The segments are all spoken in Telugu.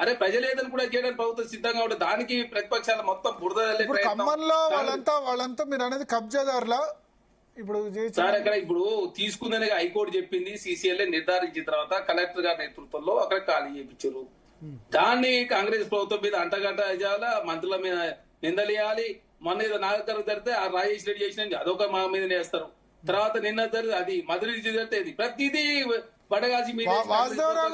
అరే ప్రజలేదని కూడా చేయడానికి ప్రభుత్వం సిద్ధంగా ఉంటుంది. దానికి ప్రతిపక్షాలు మొత్తం బురద ఖమ్మంలో వాళ్ళంతా మీరు అనేది కబ్జాదారులా ఇప్పుడు సార్ అక్కడ ఇప్పుడు తీసుకుందని హైకోర్టు చెప్పింది. సిసిఎల్ఏ నిర్ధారించిన తర్వాత కలెక్టర్ గారి నేతృత్వంలో అక్కడ ఖాళీ చేయించారు. దాన్ని కాంగ్రెస్ ప్రభుత్వం మీద అంటగంట చేయాలా, మంత్రుల మీద నిందలేయాలి. మొన్న ఏదో నాగరికత జరిగితే ఆ రాజేష్ రెడ్డి చేసిన అదొక మా మీద వేస్తారు. తర్వాత నిన్న జరిగితే అది మధుర జరిగితే ప్రతిదీ బడగాల్సి వాసుదేవరావు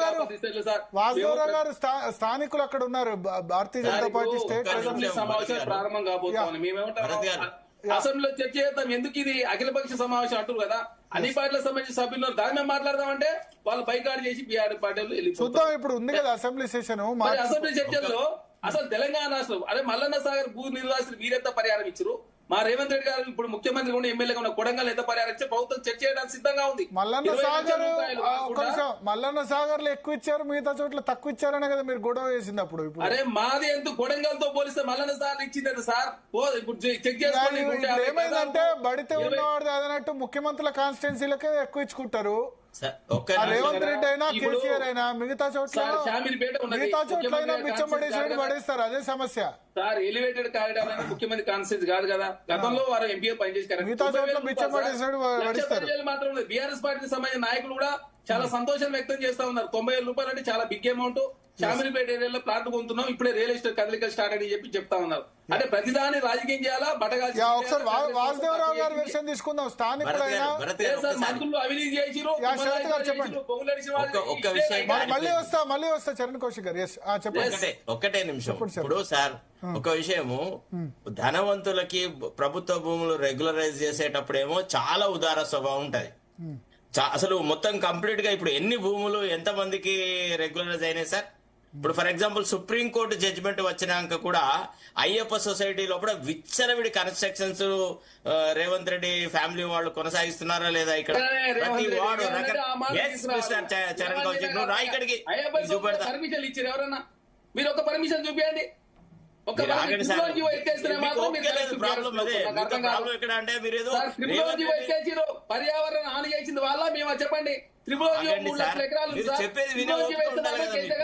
గారు స్థానికులు అక్కడ ఉన్నారు. భారతీయ జనతా పార్టీ స్టేట్ సమావేశాలు ప్రారంభం కాబోతున్నాం. మేమేమంటాం అసెంబ్లీలో చర్చ చేద్దాం. ఎందుకు ఇది అఖిలపక్ష సమావేశం అంటారు కదా, అన్ని పార్టీలకు సంబంధించిన సభ్యులు దాని మేము మాట్లాడదామంటే వాళ్ళు బైకాట్ చేసి బీఆర్ పార్టీలు చూద్దాం. ఇప్పుడు ఉంది కదా అసెంబ్లీ సెషన్, అసెంబ్లీ చర్చల్లో అసలు తెలంగాణ రాష్ట్రం అదే మల్లన్న సాగర్ భూ నిర్వాసులు మీరెంత పరిహారం ఇచ్చారు, మా రేవంత్ రెడ్డి గారు ఇప్పుడు ముఖ్యమంత్రి కూడా ఎమ్మెల్యేగా ఉన్న కొడంగల్ ఎంత పరిహారం ఇచ్చే ప్రభుత్వం చర్చ చేయడానికి సిద్ధంగా ఉంది. మల్లన్న సాగర్ లో ఎక్కువ ఇచ్చారు, మిగతా చోట్ల తక్కువ ఇచ్చారనే కదా మీరు గొడవ వేసింది అప్పుడు. అరే మాది ఎంత కొడంగల్ తో పోలిస్తే మల్లన్న సాగర్ ఇచ్చింది సార్. ఇప్పుడు చెక్ చేసుకోండి. ఏమైందంటే బడితే ఉన్నవాడు అదనట్టు ముఖ్యమంత్రుల కాన్స్టిట్యున్సీలకే ఎక్కువ ఇచ్చుకుంటారు. రేవంత్ రెడ్డి అయినా కేసీఆర్ అయినా మిగతా చోట్ల బిచ్చం పడేసి పడేస్తారు. అదే సమస్య సార్. ఎలివేటెడ్ కారిడార్ అనేది ముఖ్యమంత్రి కాన్స్టిట్యూన్సీ కాదు కదా. గతంలో వారు ఎంపీ పనిచేసి మిగతా చోట్ల బిచ్చం పడేసాడు మాత్రం బీఆర్ఎస్ పార్టీకి సంబంధించిన నాయకులు కూడా చాలా సంతోషం వ్యక్తం చేస్తా ఉన్నారు. 90,000 రూపాయలు అంటే చాలా బిగ్ అమౌంట్. శామిలిపేట ఏరియాలో ప్లాట్ కొంటున్నాం, ఇప్పుడే రియల్ ఎస్టేట్ కదలికలు స్టార్ట్ అని చెప్పి చెప్తా ఉన్నారు. అంటే ప్రతిదాని రాజకీయం చేయాలా బటగా. ఒకసారి వాసుదేవరావు గారి విషయం తీసుకుందాం. స్థానికులైనా మంత్రులు అవినీతి చేసిరు. మళ్ళీ వస్తా చరణ్ కౌశిక్ గారు చెప్పండి. ఒక్కటే నిమిషం. ఇప్పుడు సార్ ఒక విషయము, ధనవంతులకి ప్రభుత్వ భూములు రెగ్యులరైజ్ చేసేటప్పుడేమో చాలా ఉదార స్వభావం ఉంటది. అసలు మొత్తం కంప్లీట్ గా ఇప్పుడు ఎన్ని భూములు ఎంత మందికి రెగ్యులరైజ్ అయినాయి సార్? ఇప్పుడు ఫర్ ఎగ్జాంపుల్ సుప్రీంకోర్టు జడ్జిమెంట్ వచ్చినాక కూడా అయ్యప్ప సొసైటీ లోపల విచ్చలవిడి కన్స్ట్రక్షన్స్ రేవంత్ రెడ్డి ఫ్యామిలీ వాళ్ళు కొనసాగిస్తున్నారా లేదా? ఇక్కడ ప్రతి వాడు చరణ్ కౌశిక్ నువ్వు రా ఇక్కడికి చూపెడతా. పర్మిషన్ ఇచ్చారు ఎవరన్నా? మీరు ఒక పర్మిషన్ చూపించండి. పర్యావరణ హాని చేసింది వాళ్ళ మేము చెప్పండి.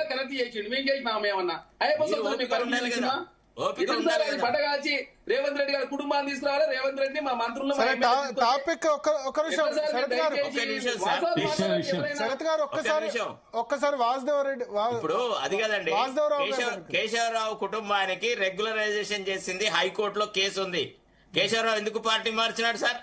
కరెక్ట్ చేసిండు, మేము చేసినాం ఏమన్నా? పట్టగాల్చి రేవంత్ రెడ్డి గారి కుటుంబాన్ని తీసుకురావాలి. రేవంత్ రెడ్డి మా మంత్రులు ఒక్కసారి వాసుదేవ రెడ్డి ఇప్పుడు అది కదండి. కేశవరావు కుటుంబానికి రెగ్యులరైజేషన్ చేసింది హైకోర్టులో కేసు ఉంది. కేశవరావు ఎందుకు పార్టీ మార్చినాడు సార్?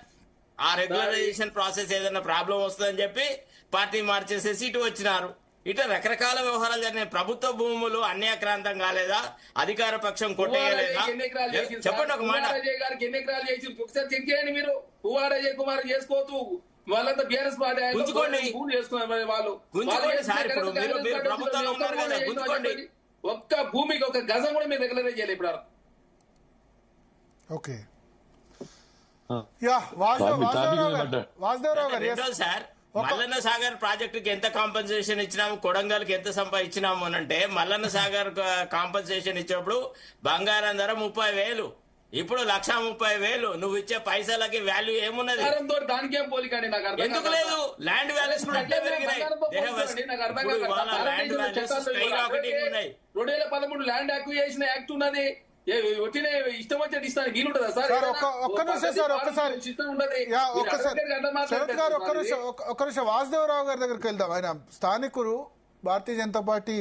ఆ రెగ్యులరైజేషన్ ప్రాసెస్ ఏదైనా ప్రాబ్లం వస్తుందని చెప్పి పార్టీ మార్చేసేసి ఇటు వచ్చినారు. ఇట్లా రకరకాల వ్యవహారాలు జరిగినాయి. ప్రభుత్వ భూములు అన్యాక్రాంతం కాలేదా? అధికార పక్షం కొట్టేయలేదా? చెప్పండి ఒక మాట. ఎన్ని ఎకరాలు చేసి ఒకసారి చెక్ చేయండి మీరు. పువ్వాడయ్య కుమార్ చేసుకోవచ్చు, వాళ్ళంతా బీఆర్ఎస్ పార్టీ చేసుకున్నారు. వాళ్ళు ప్రభుత్వంలో ఉన్నారు కదా, గుంజుకోండి. ఒక్క భూమికి ఒక గజం కూడా మీరు రెగ్యులరైజ్ చేయలేదు ఇప్పుడు. ఓకే వాసుదేవరావు గారు సార్, మల్లన్న సాగర్ ప్రాజెక్టుకి ఎంత కాంపన్సేషన్ ఇచ్చినాము, కొడంగల్కి ఎంత సంపాదించినాము అని అంటే, మల్లన్న సాగర్ కాంపన్సేషన్ ఇచ్చినప్పుడు బంగారం ధర 30,000, ఇప్పుడు 1,30,000. నువ్వు ఇచ్చే పైసలకి వాల్యూ ఏమున్నది? దానికేం పోలికండి నాకు అర్థం ఎందుకు లేదు? ల్యాండ్ వాల్యూస్ కూడా అట్లే పెరిగినాయి. ల్యాండ్ వాల్యూస్ స్కైరాకెట్ ఉన్నాయి. 2013 ల్యాండ్ అక్విజిషన్ యాక్ట్ ఉన్నది. ఇష్టం వచ్చేది ఇస్తాను వీలుంటుందా సార్? ఒక్క నిమిషం సార్, ఒక్క నిమిషం వాసుదేవరావు గారి దగ్గరికి వెళ్దాం. ఆయన స్థానికులు, భారతీయ జనతా పార్టీ